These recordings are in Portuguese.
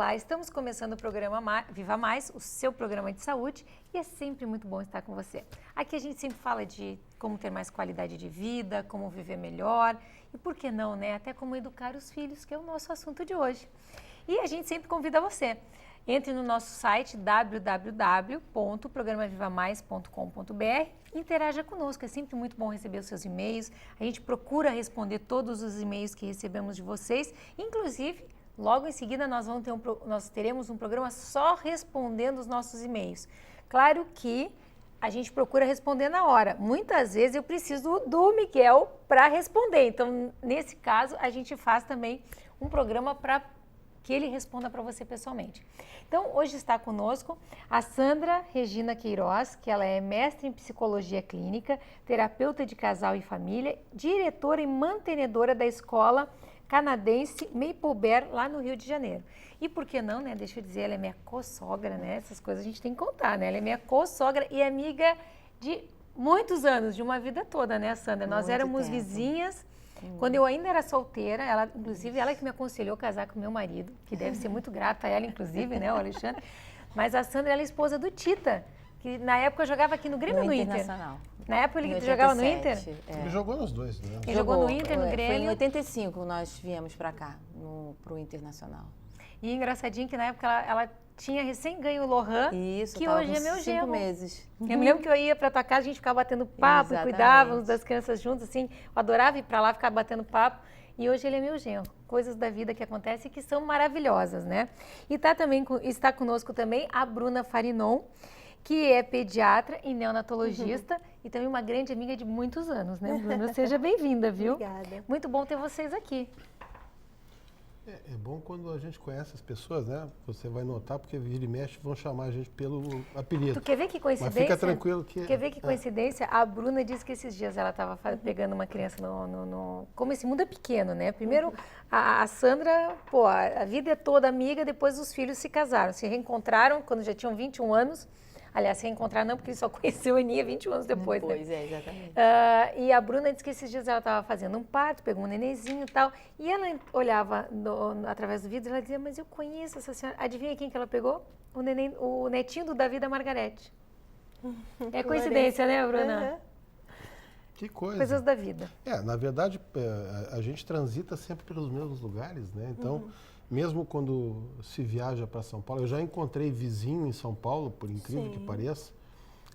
Olá, estamos começando o programa Viva Mais, o seu programa de saúde, e é sempre muito bom estar com você. Aqui a gente sempre fala de como ter mais qualidade de vida, como viver melhor e, por que não, né, até como educar os filhos, que é o nosso assunto de hoje. E a gente sempre convida você. Entre no nosso site www.programavivamais.com.br e interaja conosco. É sempre muito bom receber os seus e-mails. A gente procura responder todos os e-mails que recebemos de vocês. Inclusive, logo em seguida nós teremos um programa só respondendo os nossos e-mails. Claro que a gente procura responder na hora. Muitas vezes eu preciso do Miguel para responder. Então, nesse caso, a gente faz também um programa para que ele responda para você pessoalmente. Então, hoje está conosco a Sandra Regina Queiroz, que ela é mestre em psicologia clínica, terapeuta de casal e família, diretora e mantenedora da escola canadense Maple Bear, lá no Rio de Janeiro. E por que não, né? Deixa eu dizer, ela é minha co-sogra, né? Essas coisas a gente tem que contar, né? Ela é minha co-sogra e amiga de muitos anos, de uma vida toda, né, Sandra? Nós éramos vizinhas. Quando eu ainda era solteira, inclusive ela que me aconselhou a casar com meu marido, que deve ser muito grata a ela, inclusive, né, o Alexandre. Mas a Sandra, ela é esposa do Tita, que na época jogava aqui no Grêmio ou no Inter? Internacional. Na época ele jogava no Inter? Ele jogou nos dois, né? Ele jogou no Inter, no Grêmio. Foi em 85 nós viemos pra cá, pro Internacional. E engraçadinho que na época ela tinha recém ganho o Lohan, Isso, que hoje é meu 5 genro. meses. Eu me lembro que eu ia pra tua casa, a gente ficava batendo papo, Exatamente. cuidávamos das crianças juntos, assim, eu adorava ir pra lá, ficar batendo papo, e hoje ele é meu genro. Coisas da vida que acontecem que são maravilhosas, né? E está conosco também a Bruna Farinon, que é pediatra e neonatologista e também uma grande amiga de muitos anos, né, Bruna? Seja bem-vinda, viu? Obrigada. Muito bom ter vocês aqui. É bom quando a gente conhece as pessoas, né? Você vai notar, porque vira e mexe vão chamar a gente pelo apelido. Tu quer ver que coincidência? Mas fica tranquilo que... Quer ver que coincidência? A Bruna disse que esses dias ela estava pegando uma criança Como esse mundo é pequeno, né? Primeiro, a Sandra, pô, a vida é toda amiga, depois os filhos se casaram, se reencontraram quando já tinham 21 anos. Aliás, se reencontraram não, porque ele só conheceu a Aninha 21 anos depois, né? Pois é, exatamente. E a Bruna disse que esses dias ela estava fazendo um parto, pegou um nenenzinho e tal, e ela olhava através do vidro e ela dizia, mas eu conheço essa senhora. Adivinha quem que ela pegou? O netinho do Davi da Margarete. É coincidência, né, Bruna? Uhum. Que coisa. Coisas da vida. Na verdade, a gente transita sempre pelos mesmos lugares, né? Então, mesmo quando se viaja para São Paulo, eu já encontrei vizinho em São Paulo, por incrível que pareça,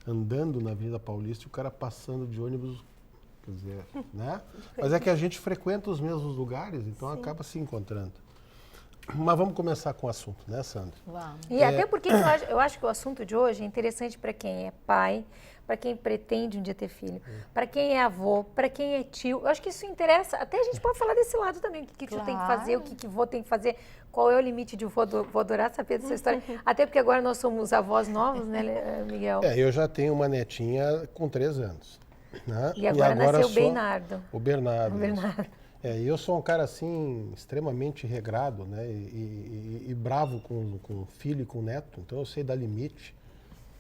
andando na Avenida Paulista e o cara passando de ônibus, quer dizer, né? Mas é que a gente frequenta os mesmos lugares, então acaba se encontrando. Mas vamos começar com o assunto, né, Sandra? Vamos. E até porque eu acho que o assunto de hoje é interessante para quem é pai, para quem pretende um dia ter filho, para quem é avô, para quem é tio. Eu acho que isso interessa. Até a gente pode falar desse lado também. O que tio tem que fazer, o que vô tem que fazer, qual é o limite de vô. Vou adorar saber dessa história. Até porque agora nós somos avós novos, né, Miguel? Eu já tenho uma netinha com 3 anos. Né? E agora nasceu o Bernardo. O Bernardo. O Bernardo. E eu sou um cara, assim, extremamente regrado, né? E bravo com filho e com neto. Então eu sei dar limite.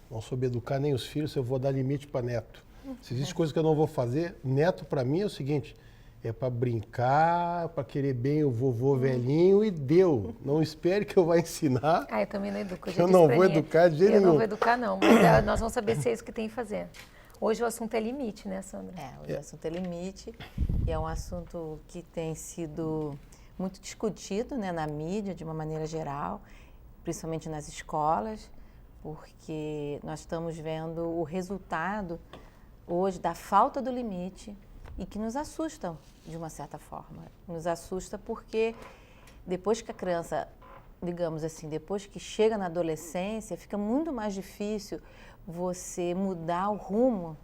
Não soube educar nem os filhos, eu vou dar limite para neto. Se existe coisa que eu não vou fazer, neto para mim é o seguinte, é para brincar, para querer bem o vovô velhinho e deu. Não espere que eu vá ensinar. Eu também não educo. Eu não vou educar de jeito nenhum. Eu não vou educar não, mas nós vamos saber se é isso que tem que fazer. Hoje o assunto é limite, né, Sandra? Hoje o assunto é limite e é um assunto que tem sido muito discutido, né, na mídia, de uma maneira geral, principalmente nas escolas, porque nós estamos vendo o resultado hoje da falta do limite e que nos assustam de uma certa forma. Nos assusta porque depois que a criança, digamos assim, depois que chega na adolescência, fica muito mais difícil você mudar o rumo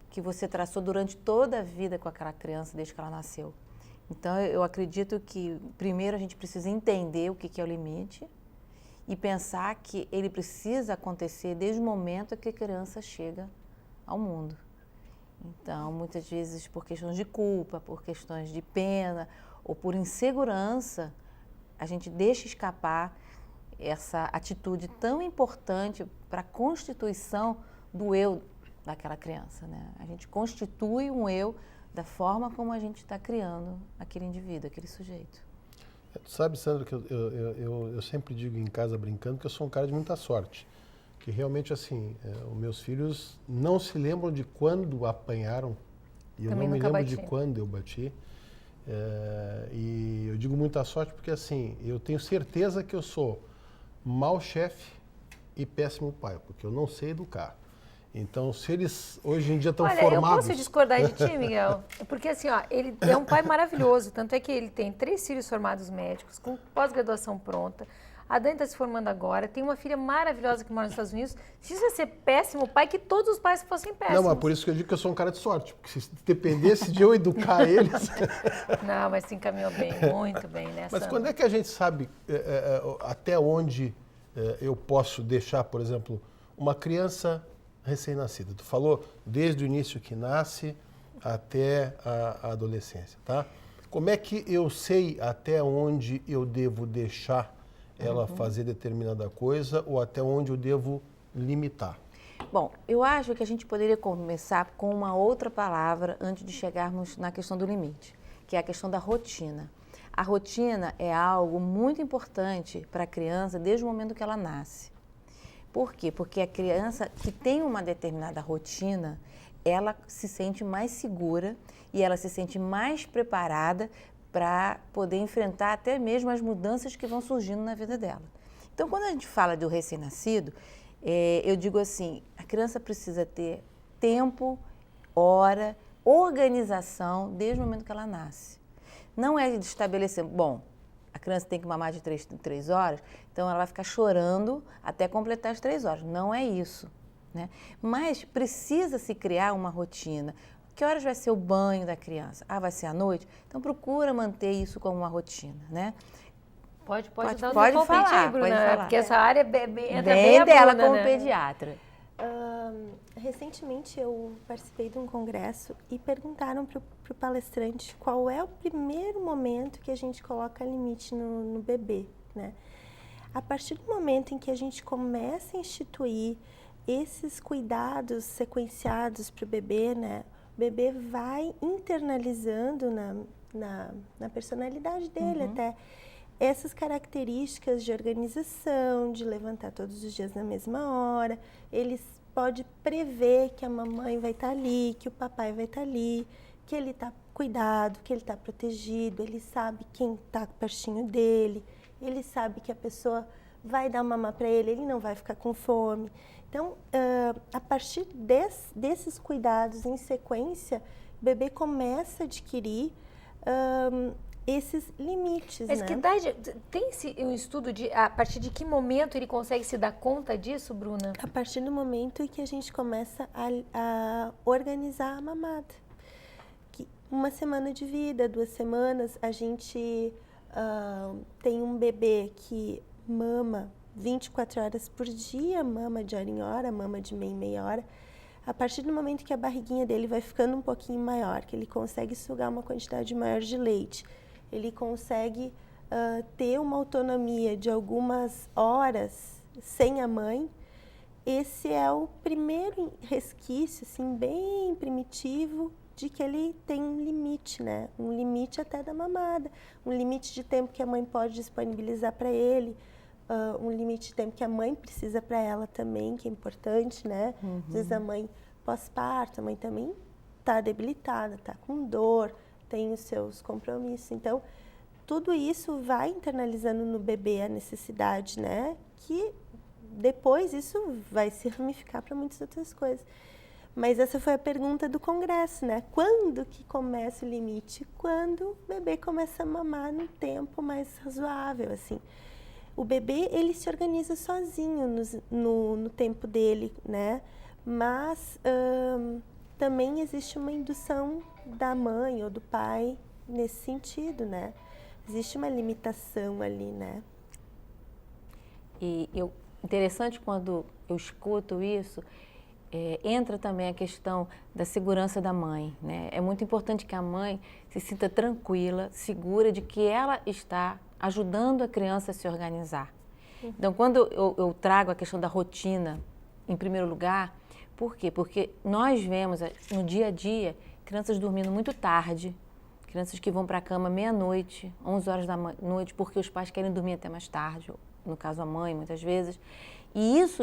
que você traçou durante toda a vida com aquela criança, desde que ela nasceu. Então, eu acredito que, primeiro, a gente precisa entender o que é o limite e pensar que ele precisa acontecer desde o momento que a criança chega ao mundo. Então, muitas vezes, por questões de culpa, por questões de pena ou por insegurança, a gente deixa escapar essa atitude tão importante para a constituição do eu daquela criança, né? A gente constitui um eu da forma como a gente está criando aquele indivíduo, aquele sujeito. Tu sabe, Sandra, que eu sempre digo em casa brincando que eu sou um cara de muita sorte. Que realmente, assim, os meus filhos não se lembram de quando apanharam e eu Também não me nunca lembro de bati. quando eu bati. E eu digo muita sorte porque, assim, eu tenho certeza que eu sou mau chefe e péssimo pai, porque eu não sei educar. Então, se eles hoje em dia estão Olha, formados... eu posso discordar de ti, Miguel? Porque assim, ó, ele é um pai maravilhoso, tanto é que ele tem 3 filhos formados médicos, com pós-graduação pronta. A Dani está se formando agora, tem uma filha maravilhosa que mora nos Estados Unidos. Se isso é ser péssimo pai, que todos os pais fossem péssimos. Não, mas por isso que eu digo que eu sou um cara de sorte, porque se dependesse de eu educar eles... Não, mas se encaminhou bem, muito bem, né, Mas Sandra? quando é que a gente sabe até onde eu posso deixar, por exemplo, uma criança recém-nascida? Tu falou desde o início que nasce até a adolescência, tá? Como é que eu sei até onde eu devo deixar ela fazer determinada coisa ou até onde eu devo limitar? Bom, eu acho que a gente poderia começar com uma outra palavra antes de chegarmos na questão do limite, que é a questão da rotina. A rotina é algo muito importante para a criança desde o momento que ela nasce. Por quê? Porque a criança que tem uma determinada rotina, ela se sente mais segura e ela se sente mais preparada para poder enfrentar até mesmo as mudanças que vão surgindo na vida dela. Então, quando a gente fala do recém-nascido, eu digo assim, a criança precisa ter tempo, hora, organização desde o momento que ela nasce. Não é de estabelecer, bom, a criança tem que mamar de 3 em 3 horas, então ela vai ficar chorando até completar as 3 horas. Não é isso, né? Mas precisa se criar uma rotina. Que horas vai ser o banho da criança? Ah, vai ser à noite? Então procura manter isso como uma rotina, né? Pode dar o teu pode palpite falar, aí, Bruna, pode falar. porque essa área entra bem Bem a dela Bruna, como né? pediatra. Recentemente eu participei de um congresso e perguntaram para o palestrante qual é o primeiro momento que a gente coloca limite no bebê, né? A partir do momento em que a gente começa a instituir esses cuidados sequenciados para o bebê, né? O bebê vai internalizando na personalidade dele até essas características de organização, de levantar todos os dias na mesma hora. Ele pode prever que a mamãe vai estar ali, que o papai vai estar ali, que ele está cuidado, que ele está protegido, ele sabe quem está pertinho dele, ele sabe que a pessoa vai dar mamar para ele, ele não vai ficar com fome. Então, a partir desses cuidados em sequência, o bebê começa a adquirir esses limites, Mas né? que idade, tem um estudo de a partir de que momento ele consegue se dar conta disso, Bruna? A partir do momento em que a gente começa a organizar a mamada. Que 1 semana de vida, 2 semanas, a gente tem um bebê que mama 24 horas por dia, mama de hora em hora, mama de meia em meia hora. A partir do momento que a barriguinha dele vai ficando um pouquinho maior, que ele consegue sugar uma quantidade maior de leite, ele consegue ter uma autonomia de algumas horas sem a mãe, esse é o primeiro resquício, assim, bem primitivo, de que ele tem um limite, né? Um limite até da mamada, um limite de tempo que a mãe pode disponibilizar para ele, um limite de tempo que a mãe precisa para ela também, que é importante, né? Às vezes a mãe pós-parto, a mãe também está debilitada, está com dor, tem os seus compromissos. Então, tudo isso vai internalizando no bebê a necessidade, né? Que depois isso vai se ramificar para muitas outras coisas. Mas essa foi a pergunta do congresso, né? Quando que começa o limite? Quando o bebê começa a mamar num tempo mais razoável, assim. O bebê, ele se organiza sozinho no tempo dele, né? Mas também existe uma indução da mãe ou do pai nesse sentido, né? Existe uma limitação ali, né? E interessante quando eu escuto isso, entra também a questão da segurança da mãe, né? É muito importante que a mãe se sinta tranquila, segura de que ela está ajudando a criança a se organizar. Então, quando eu trago a questão da rotina em primeiro lugar, por quê? Porque nós vemos no dia a dia crianças dormindo muito tarde, crianças que vão para a cama meia-noite, 11 horas da noite, porque os pais querem dormir até mais tarde, no caso a mãe, muitas vezes. E isso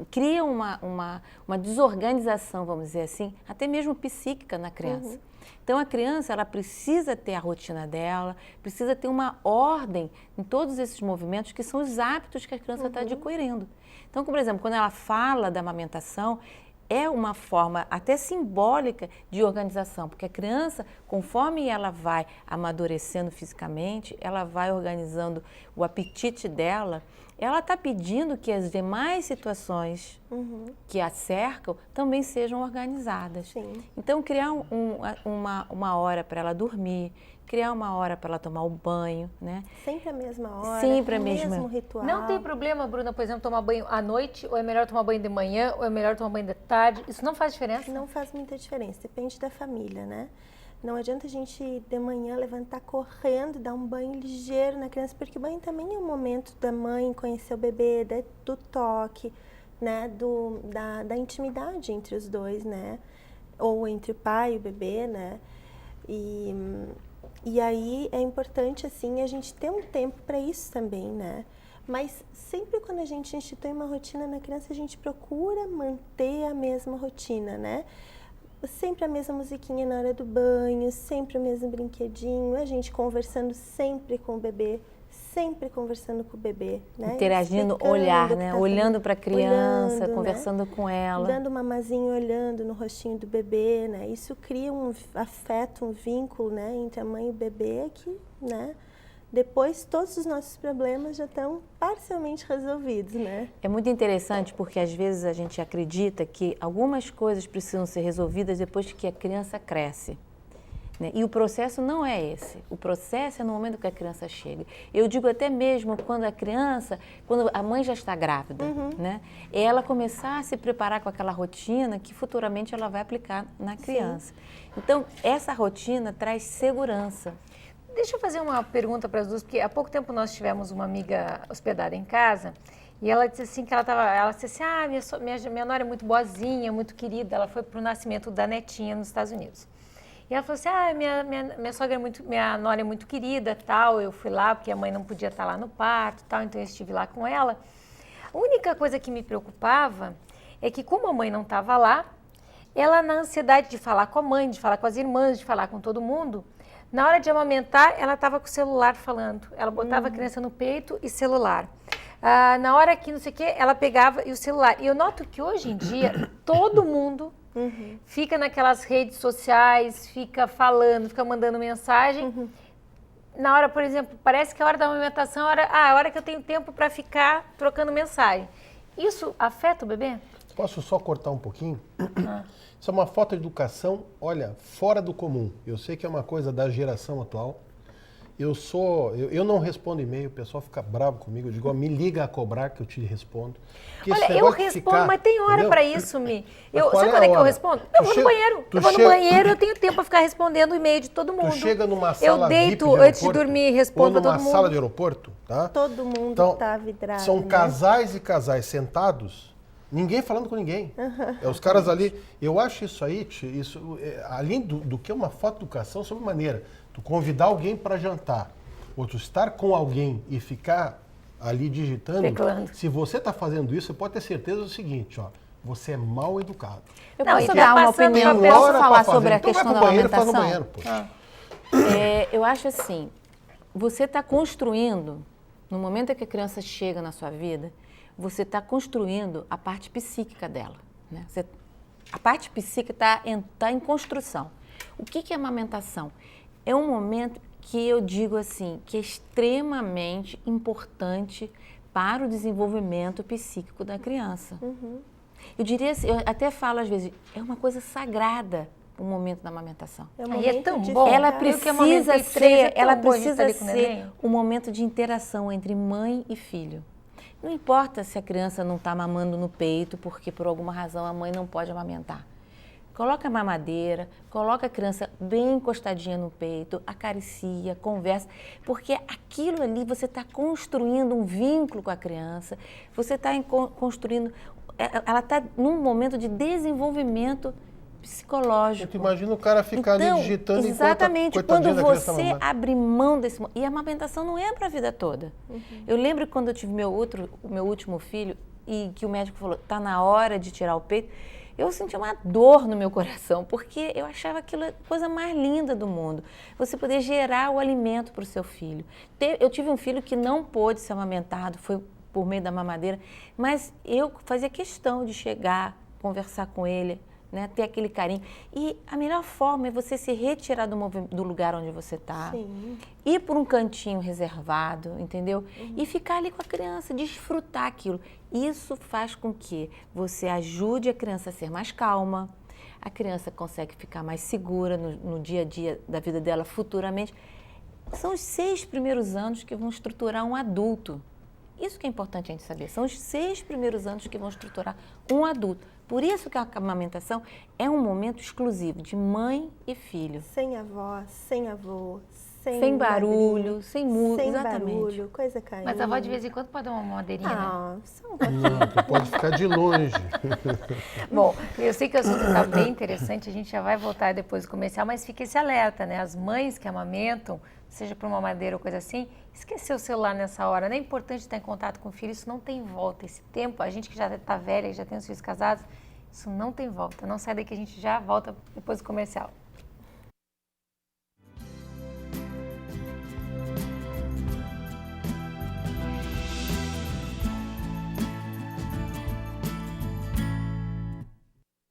cria uma desorganização, vamos dizer assim, até mesmo psíquica na criança. Então, a criança, ela precisa ter a rotina dela, precisa ter uma ordem em todos esses movimentos, que são os hábitos que a criança está adquirindo. Então, por exemplo, quando ela fala da amamentação, é uma forma até simbólica de organização, porque a criança, conforme ela vai amadurecendo fisicamente, ela vai organizando o apetite dela, ela está pedindo que as demais situações que a cercam também sejam organizadas. Sim. Então, criar uma hora para ela dormir, criar uma hora para ela tomar o banho, né? Sempre a mesma hora, Sempre a o mesma. mesmo ritual. Não tem problema, Bruna, por exemplo, tomar banho à noite, ou é melhor tomar banho de manhã, ou é melhor tomar banho de tarde? Isso não faz diferença? Não faz muita diferença, depende da família, né? Não adianta a gente de manhã levantar correndo, dar um banho ligeiro na criança, porque o banho também é um momento da mãe conhecer o bebê, do toque, né? Da intimidade entre os dois, né? Ou entre o pai e o bebê, né? E aí é importante, assim, a gente ter um tempo para isso também, né? Mas sempre quando a gente institui uma rotina na criança, a gente procura manter a mesma rotina, né? Sempre a mesma musiquinha na hora do banho, sempre o mesmo brinquedinho, a gente conversando sempre com o bebê, sempre conversando com o bebê, né? Interagindo, Explicando olhar, o que né? tá Olhando para a criança, olhando, conversando né? com ela. Dando uma mamazinha, olhando no rostinho do bebê, né? Isso cria um afeto, um vínculo, né? Entre a mãe e o bebê que, né? Depois todos os nossos problemas já estão parcialmente resolvidos, né? É muito interessante porque às vezes a gente acredita que algumas coisas precisam ser resolvidas depois que a criança cresce. Né? E o processo não é esse. O processo é no momento que a criança chega. Eu digo até mesmo quando a mãe já está grávida, né? Ela começar a se preparar com aquela rotina que futuramente ela vai aplicar na criança. Então, essa rotina traz segurança. Deixa eu fazer uma pergunta para as duas, porque há pouco tempo nós tivemos uma amiga hospedada em casa e ela disse assim que ela disse assim, minha nora é muito boazinha, muito querida, ela foi para o nascimento da netinha nos Estados Unidos. E ela falou assim, minha nora é muito querida, tal, eu fui lá porque a mãe não podia estar lá no parto, tal, então eu estive lá com ela. A única coisa que me preocupava é que como a mãe não estava lá, ela na ansiedade de falar com a mãe, de falar com as irmãs, de falar com todo mundo, na hora de amamentar, ela estava com o celular falando. Ela botava a criança no peito e celular. Na hora que não sei o quê, ela pegava e o celular. E eu noto que hoje em dia, todo mundo fica naquelas redes sociais, fica falando, fica mandando mensagem. Na hora, por exemplo, parece que a hora da amamentação é a hora que eu tenho tempo para ficar trocando mensagem. Isso afeta o bebê? Posso só cortar um pouquinho? Isso é uma falta de educação, olha, fora do comum. Eu sei que é uma coisa da geração atual. Eu não respondo e-mail, o pessoal fica bravo comigo. Eu digo, me liga a cobrar que eu te respondo. Porque olha, eu respondo, mas tem hora para isso, Mi. Sabe quando é que eu respondo? Eu vou no banheiro. Eu vou no banheiro, eu tenho tempo para ficar respondendo o e-mail de todo mundo. Tu chega numa sala eu deito VIP de antes de dormir e respondo a todo mundo. Ou numa sala de aeroporto, tá? Todo mundo então, tá vidrado, são né? casais e casais sentados, ninguém falando com ninguém. É os caras ali. Eu acho isso aí, além do que uma falta de educação, sobre maneira. Tu convidar alguém para jantar, ou tu estar com alguém e ficar ali digitando. Teclando. Se você está fazendo isso, você pode ter certeza do seguinte, ó. Você é mal educado. Eu Não, posso e dar uma passando opinião? pra Posso hora falar pra fazer. sobre a Então questão vai da pro banheiro, alimentação? faz no banheiro, poxa. Eu acho assim, você está construindo, no momento em que a criança chega na sua vida, você está construindo a parte psíquica dela. Né? A parte psíquica está em construção. O que é amamentação? É um momento que eu digo assim, que é extremamente importante para o desenvolvimento psíquico da criança. Eu diria assim, eu até falo às vezes, é uma coisa sagrada o momento da amamentação. Aí é tão bom. Ela Eu que precisa amamentei ser, é tão bom a gente estar ali com o ser neném. um momento de interação entre mãe e filho. Não importa se a criança não está mamando no peito, porque por alguma razão a mãe não pode amamentar. Coloca a mamadeira, coloca a criança bem encostadinha no peito, acaricia, conversa, porque aquilo ali você está construindo um vínculo com a criança, você está construindo, ela está num momento de desenvolvimento psicológico. Tu imagina o cara ficar ali digitando exatamente, enquanto quando coitadinha da criança você mamar. abre mão desse... E a amamentação não é para a vida toda. Eu lembro quando eu tive o meu último filho e que o médico falou, tá na hora de tirar o peito, eu senti uma dor no meu coração, porque eu achava aquilo a coisa mais linda do mundo. Você poder gerar o alimento para o seu filho. Eu tive um filho que não pôde ser amamentado, foi por meio da mamadeira, mas eu fazia questão de chegar, conversar com ele, né, ter aquele carinho. E a melhor forma é você se retirar do lugar onde você está, ir por um cantinho reservado, entendeu? E ficar ali com a criança, desfrutar aquilo. Isso faz com que você ajude a criança a ser mais calma, a criança consegue ficar mais segura no dia a dia da vida dela futuramente. São os 6 primeiros anos que vão estruturar um adulto. Isso que é importante a gente saber. São os 6 primeiros anos que vão estruturar um adulto. Por isso que a amamentação é um momento exclusivo de mãe e filho. Sem avó, sem avô, sem barulho, madrinha, sem música, sem exatamente. barulho, coisa carinho. Mas a avó de vez em quando pode dar uma madeirinha, né? Ah, só um Não, tu pode ficar de longe. Bom, eu sei que o assunto está bem interessante, a gente já vai voltar depois do comercial, mas fica esse alerta, né? As mães que amamentam, seja por uma madeira ou coisa assim, esquecer o celular nessa hora, não é importante estar em contato com o filho, isso não tem volta. Esse tempo, a gente que já está velha, que já tem os filhos casados, isso não tem volta. Não sai daqui, a gente já volta depois do comercial.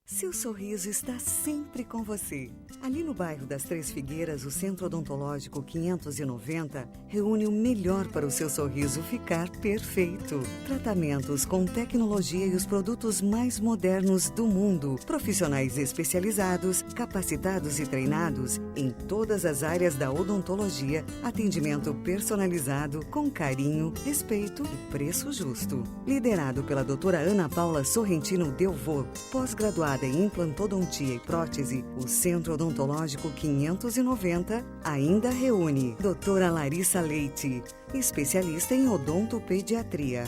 Seu sorriso está sempre com você. Ali no bairro das Três Figueiras, o Centro Odontológico 590 reúne o melhor para o seu sorriso ficar perfeito. Tratamentos com tecnologia e os produtos mais modernos do mundo. Profissionais especializados, capacitados e treinados em todas as áreas da odontologia. Atendimento personalizado, com carinho, respeito e preço justo. Liderado pela doutora Ana Paula Sorrentino Delvaux, pós-graduada em implantodontia e prótese, o Centro Odontológico 590 ainda reúne doutora Larissa Leite, especialista em odontopediatria.